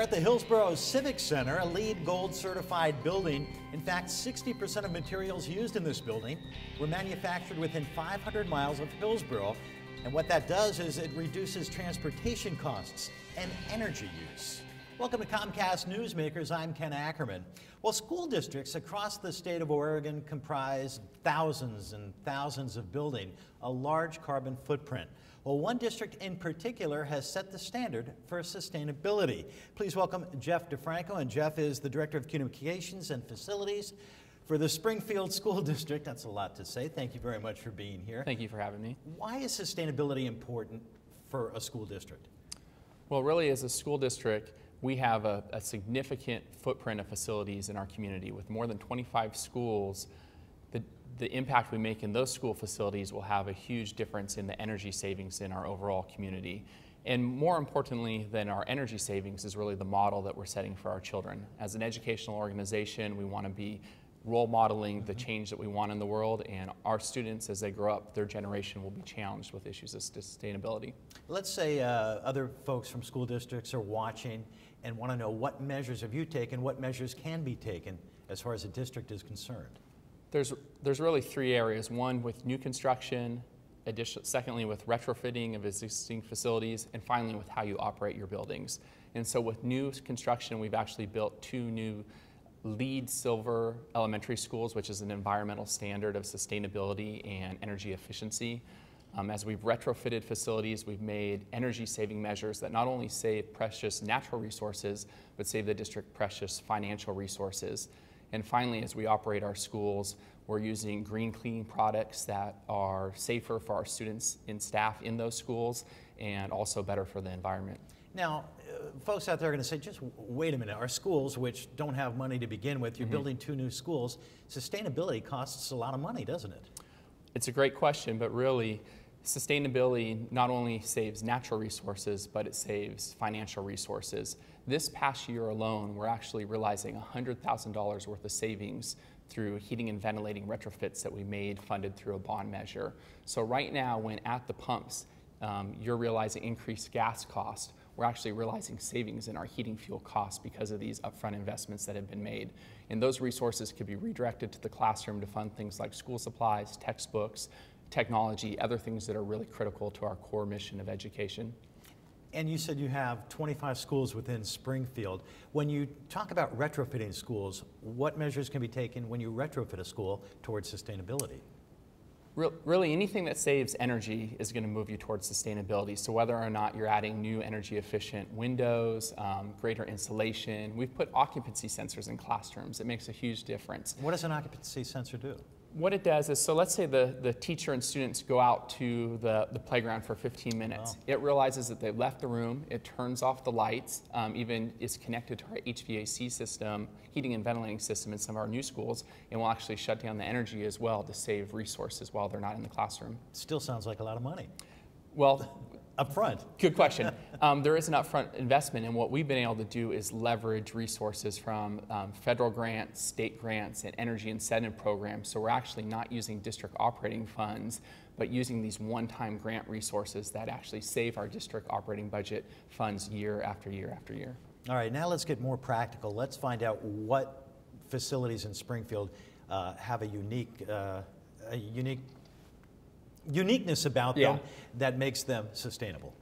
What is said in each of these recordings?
We're at the Hillsboro Civic Center, a LEED Gold certified building. In fact, 60% of materials used in this building were manufactured within 500 miles of Hillsboro. And what that does is it reduces transportation costs and energy use. Welcome to Comcast Newsmakers. I'm Ken Ackerman. Well, school districts across the state of Oregon comprise thousands and thousands of buildings, a large carbon footprint. Well, one district in particular has set the standard for sustainability. Please welcome Jeff DeFranco, and Jeff is the Director of Communications and Facilities for the Springfield School District. That's a lot to say. Thank you very much for being here. Thank you for having me. Why is sustainability important for a school district? Well, really, as a school district, we have a significant footprint of facilities in our community. With more than 25 schools, the impact we make in those school facilities will have a huge difference in the energy savings in our overall community. And more importantly than our energy savings is really the model that we're setting for our children. As an educational organization, we want to be role modeling the change that we want in the world, and our students, as they grow up, their generation will be challenged with issues of sustainability. Let's say other folks from school districts are watching and want to know, what measures have you taken, what measures can be taken as far as the district is concerned? There's really three areas. One with new construction, secondly with retrofitting of existing facilities, and finally with how you operate your buildings. And so with new construction, we've actually built 2 new LEED Silver elementary schools, which is an environmental standard of sustainability and energy efficiency. As we've retrofitted facilities, we've made energy saving measures that not only save precious natural resources, but save the district precious financial resources. And finally, as we operate our schools, we're using green cleaning products that are safer for our students and staff in those schools, and also better for the environment. Now, folks out there are going to say, just wait a minute, our schools, which don't have money to begin with, you're building 2 new schools, sustainability costs a lot of money, doesn't it? It's a great question, but really, sustainability not only saves natural resources, but it saves financial resources. This past year alone, we're actually realizing $100,000 worth of savings through heating and ventilating retrofits that we made funded through a bond measure. So right now, when at the pumps, you're realizing increased gas cost, we're actually realizing savings in our heating fuel costs because of these upfront investments that have been made. And those resources could be redirected to the classroom to fund things like school supplies, textbooks, technology, other things that are really critical to our core mission of education. And you said you have 25 schools within Springfield. When you talk about retrofitting schools, what measures can be taken when you retrofit a school towards sustainability? Really, anything that saves energy is going to move you towards sustainability. So whether or not you're adding new energy efficient windows, greater insulation, we've put occupancy sensors in classrooms. It makes a huge difference. What does an occupancy sensor do? What it does is, so let's say the teacher and students go out to the playground for 15 minutes. Oh. It realizes that they've left the room, it turns off the lights, even is connected to our HVAC system, heating and ventilating system in some of our new schools, and will actually shut down the energy as well to save resources while they're not in the classroom. Still sounds like a lot of money. Well, up front. Good question. There is an upfront investment, and what we've been able to do is leverage resources from federal grants, state grants, and energy incentive programs. So we're actually not using district operating funds, but using these one-time grant resources that actually save our district operating budget funds year after year after year. All right, now let's get more practical. Let's find out what facilities in Springfield have a uniqueness about them that makes them sustainable.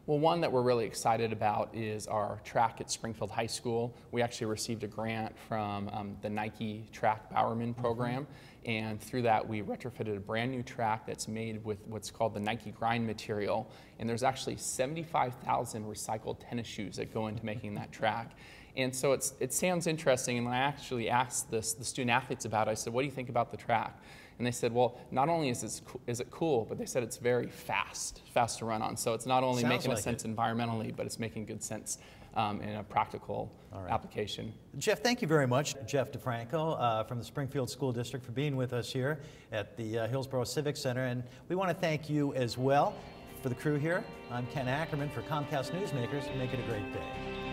Well, one that we're really excited about is our track at Springfield High School. We actually received a grant from the Nike Track Bowerman program, and through that we retrofitted a brand new track that's made with what's called the Nike grind material, and there's actually 75,000 recycled tennis shoes that go into making that track. And so it sounds interesting, and when I actually asked the student athletes about it, I said, what do you think about the track? And they said, well, not only is it cool, but they said it's very fast to run on. So it's not only making sense environmentally, but it's making good sense in a practical application. Jeff, thank you very much. Jeff DeFranco from the Springfield School District for being with us here at the Hillsboro Civic Center. And we want to thank you as well. For the crew here, I'm Ken Ackerman for Comcast Newsmakers. Make it a great day.